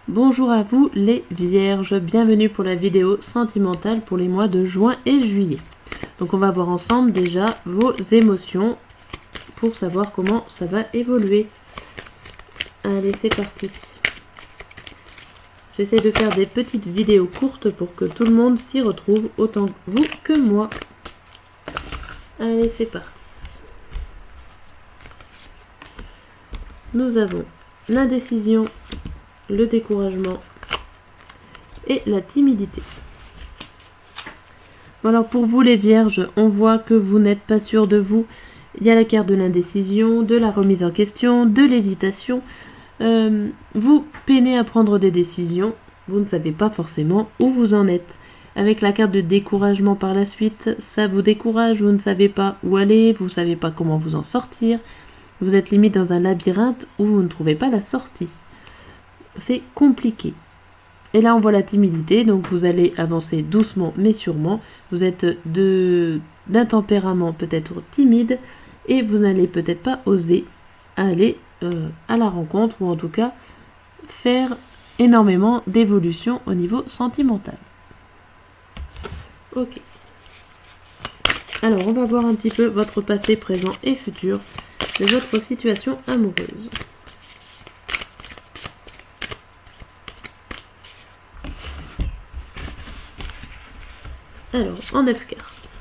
Bonjour à vous les vierges, bienvenue pour la vidéo sentimentale pour les mois de juin et juillet. Donc on va voir ensemble déjà vos émotions pour savoir comment ça va évoluer. Allez, c'est parti. J'essaie de faire des petites vidéos courtes pour que tout le monde s'y retrouve, autant vous que moi. Allez, c'est parti. Nous avons l'indécision, le découragement et la timidité. Bon, alors pour vous les vierges, on voit que vous n'êtes pas sûr de vous. Il y a la carte de l'indécision, de la remise en question, de l'hésitation. Vous peinez à prendre des décisions, vous ne savez pas forcément où vous en êtes. Avec la carte de découragement par la suite, ça vous décourage, vous ne savez pas où aller, vous ne savez pas comment vous en sortir. Vous êtes limite dans un labyrinthe où vous ne trouvez pas la sortie. C'est compliqué. Et là on voit la timidité, donc vous allez avancer doucement mais sûrement. Vous êtes d'un tempérament peut-être timide et vous n'allez peut-être pas oser aller à la rencontre ou en tout cas faire énormément d'évolution au niveau sentimental. Ok. Alors on va voir un petit peu votre passé, présent et futur de votre situation amoureuse. Alors, en 9 cartes.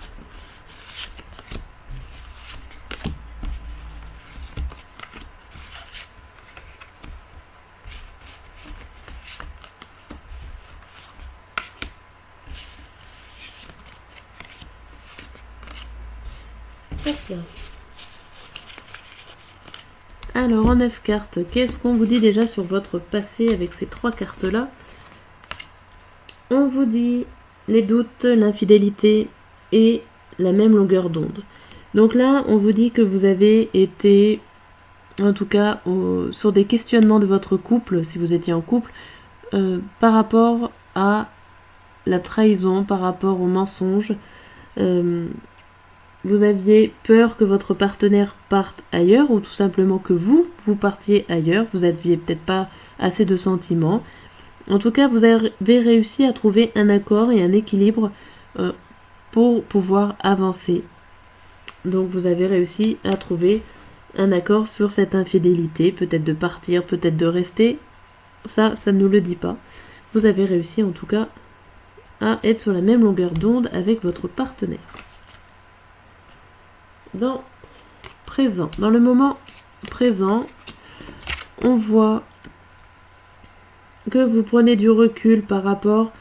Hop là. Alors, en 9 cartes, qu'est-ce qu'on vous dit déjà sur votre passé avec ces 3 cartes-là? On vous dit les doutes, l'infidélité et la même longueur d'onde. Donc là, on vous dit que vous avez été, en tout cas, sur des questionnements de votre couple, si vous étiez en couple, par rapport à la trahison, par rapport au mensonge. Vous aviez peur que votre partenaire parte ailleurs ou tout simplement que vous partiez ailleurs. Vous n'aviez peut-être pas assez de sentiments. En tout cas, vous avez réussi à trouver un accord et un équilibre pour pouvoir avancer. Donc vous avez réussi à trouver un accord sur cette infidélité, peut-être de partir, peut-être de rester. Ça ne nous le dit pas. Vous avez réussi en tout cas à être sur la même longueur d'onde avec votre partenaire. Dans le moment présent, on voit que vous prenez du recul par rapport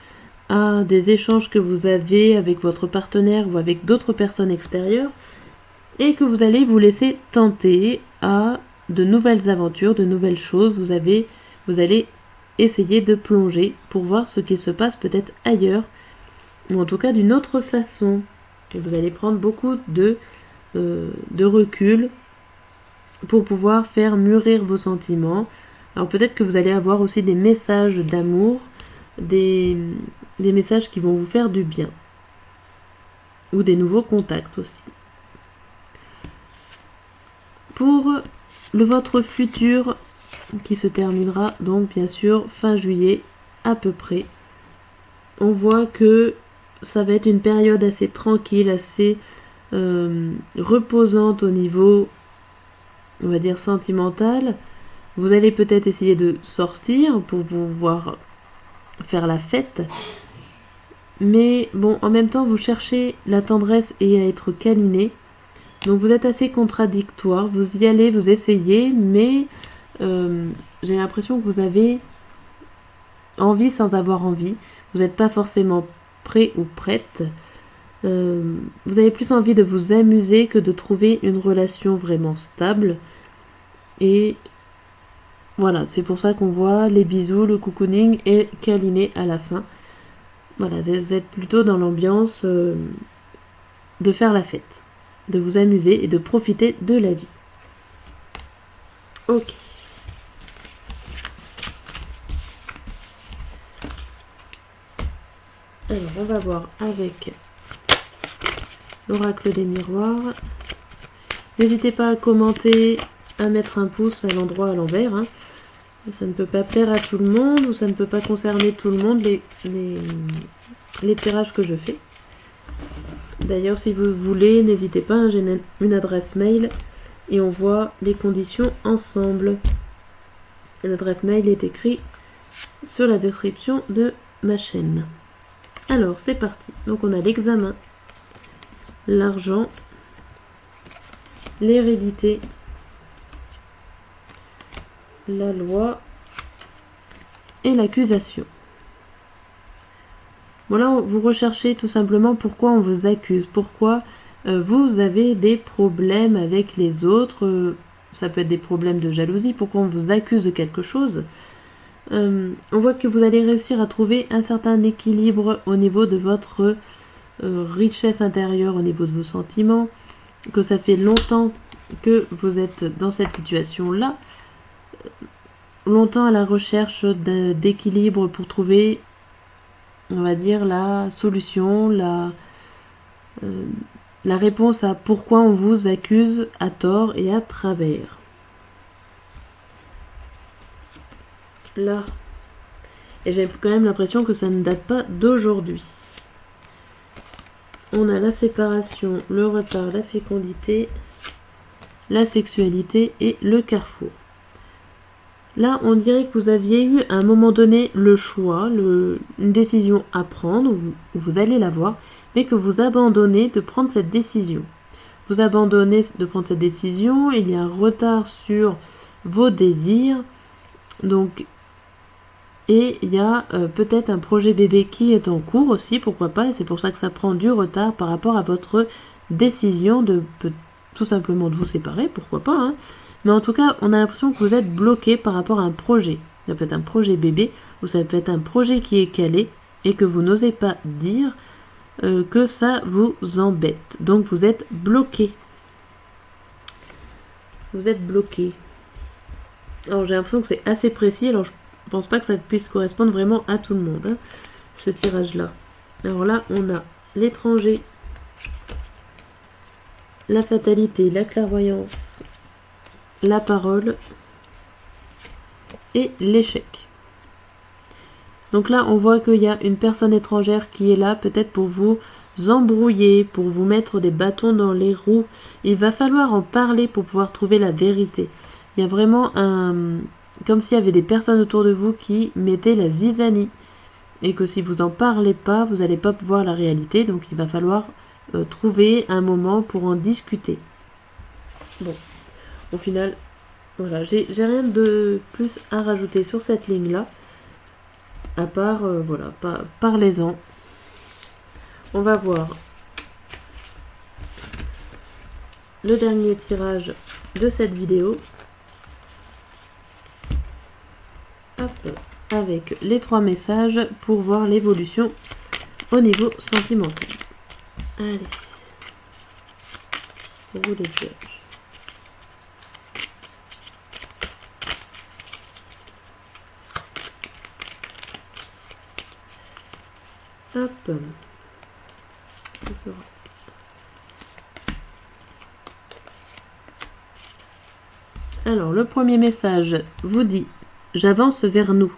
à des échanges que vous avez avec votre partenaire ou avec d'autres personnes extérieures et que vous allez vous laisser tenter à de nouvelles aventures, de nouvelles choses. Vous allez essayer de plonger pour voir ce qui se passe peut-être ailleurs ou en tout cas d'une autre façon. Et vous allez prendre beaucoup de recul pour pouvoir faire mûrir vos sentiments. Alors peut-être que vous allez avoir aussi des messages d'amour, des messages qui vont vous faire du bien. Ou des nouveaux contacts aussi. Pour votre futur, qui se terminera donc bien sûr fin juillet à peu près, on voit que ça va être une période assez tranquille, assez reposante au niveau, on va dire, sentimental. Vous allez peut-être essayer de sortir pour pouvoir faire la fête. Mais bon, en même temps, vous cherchez la tendresse et à être câliné. Donc vous êtes assez contradictoire. Vous y allez, vous essayez, mais j'ai l'impression que vous avez envie sans avoir envie. Vous n'êtes pas forcément prêt ou prête. Vous avez plus envie de vous amuser que de trouver une relation vraiment stable. Et voilà, c'est pour ça qu'on voit les bisous, le cocooning et câliner à la fin. Voilà, vous êtes plutôt dans l'ambiance de faire la fête, de vous amuser et de profiter de la vie. Ok. Alors, on va voir avec l'oracle des miroirs. N'hésitez pas à commenter, à mettre un pouce à l'endroit à l'envers. Ça ne peut pas plaire à tout le monde ou ça ne peut pas concerner tout le monde les tirages que je fais. D'ailleurs, si vous voulez, n'hésitez pas, hein, j'ai une adresse mail et on voit les conditions ensemble. L'adresse mail est écrite sur la description de ma chaîne. Alors, c'est parti. Donc, on a l'examen, l'argent, l'hérédité, la loi et l'accusation. Voilà, vous recherchez tout simplement pourquoi on vous accuse, pourquoi vous avez des problèmes avec les autres, ça peut être des problèmes de jalousie, pourquoi on vous accuse de quelque chose. On voit que vous allez réussir à trouver un certain équilibre au niveau de votre richesse intérieure, au niveau de vos sentiments, que ça fait longtemps que vous êtes dans cette situation-là, longtemps à la recherche d'équilibre pour trouver, on va dire, la solution, la réponse à pourquoi on vous accuse à tort et à travers. Là, et j'ai quand même l'impression que ça ne date pas d'aujourd'hui. On a la séparation, le retard, la fécondité, la sexualité et le carrefour. Là, on dirait que vous aviez eu à un moment donné le choix, une décision à prendre, où vous allez l'avoir, mais que vous abandonnez de prendre cette décision. Vous abandonnez de prendre cette décision, il y a un retard sur vos désirs, donc, et il y a peut-être un projet bébé qui est en cours aussi, pourquoi pas, et c'est pour ça que ça prend du retard par rapport à votre décision de tout simplement de vous séparer, pourquoi pas, hein. Mais en tout cas, on a l'impression que vous êtes bloqué par rapport à un projet. Ça peut être un projet bébé, ou ça peut être un projet qui est calé, et que vous n'osez pas dire que ça vous embête. Donc vous êtes bloqué. Vous êtes bloqué. Alors j'ai l'impression que c'est assez précis, alors je pense pas que ça puisse correspondre vraiment à tout le monde, hein, ce tirage-là. Alors là, on a l'étranger, la fatalité, la clairvoyance, la parole et l'échec. Donc là, on voit qu'il y a une personne étrangère qui est là, peut-être pour vous embrouiller, pour vous mettre des bâtons dans les roues. Il va falloir en parler pour pouvoir trouver la vérité. Il y a vraiment comme s'il y avait des personnes autour de vous qui mettaient la zizanie. Et que si vous en parlez pas, vous n'allez pas voir la réalité. Donc il va falloir trouver un moment pour en discuter. Bon. Au final, voilà, j'ai rien de plus à rajouter sur cette ligne-là, à part, voilà, parlez-en. On va voir le dernier tirage de cette vidéo. Hop, avec les 3 messages pour voir l'évolution au niveau sentimental. Allez, vous les vierges. Hop, ça sera. Alors, le premier message vous dit « J'avance vers nous.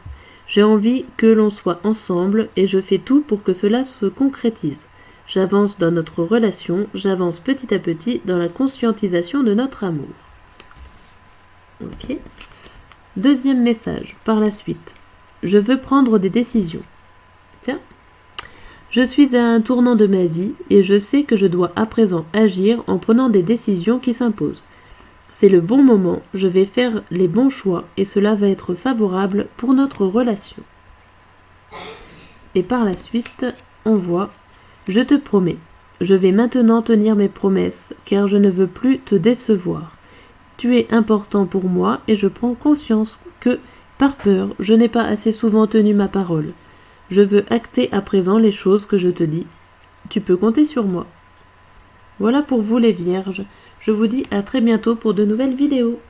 J'ai envie que l'on soit ensemble et je fais tout pour que cela se concrétise. J'avance dans notre relation, j'avance petit à petit dans la conscientisation de notre amour. » Ok. Deuxième message, par la suite. « Je veux prendre des décisions. » Tiens. Je suis à un tournant de ma vie et je sais que je dois à présent agir en prenant des décisions qui s'imposent. C'est le bon moment, je vais faire les bons choix et cela va être favorable pour notre relation. Et par la suite, on voit « Je te promets, je vais maintenant tenir mes promesses car je ne veux plus te décevoir. Tu es important pour moi et je prends conscience que, par peur, je n'ai pas assez souvent tenu ma parole. Je veux acter à présent les choses que je te dis. Tu peux compter sur moi. » Voilà pour vous les vierges. Je vous dis à très bientôt pour de nouvelles vidéos.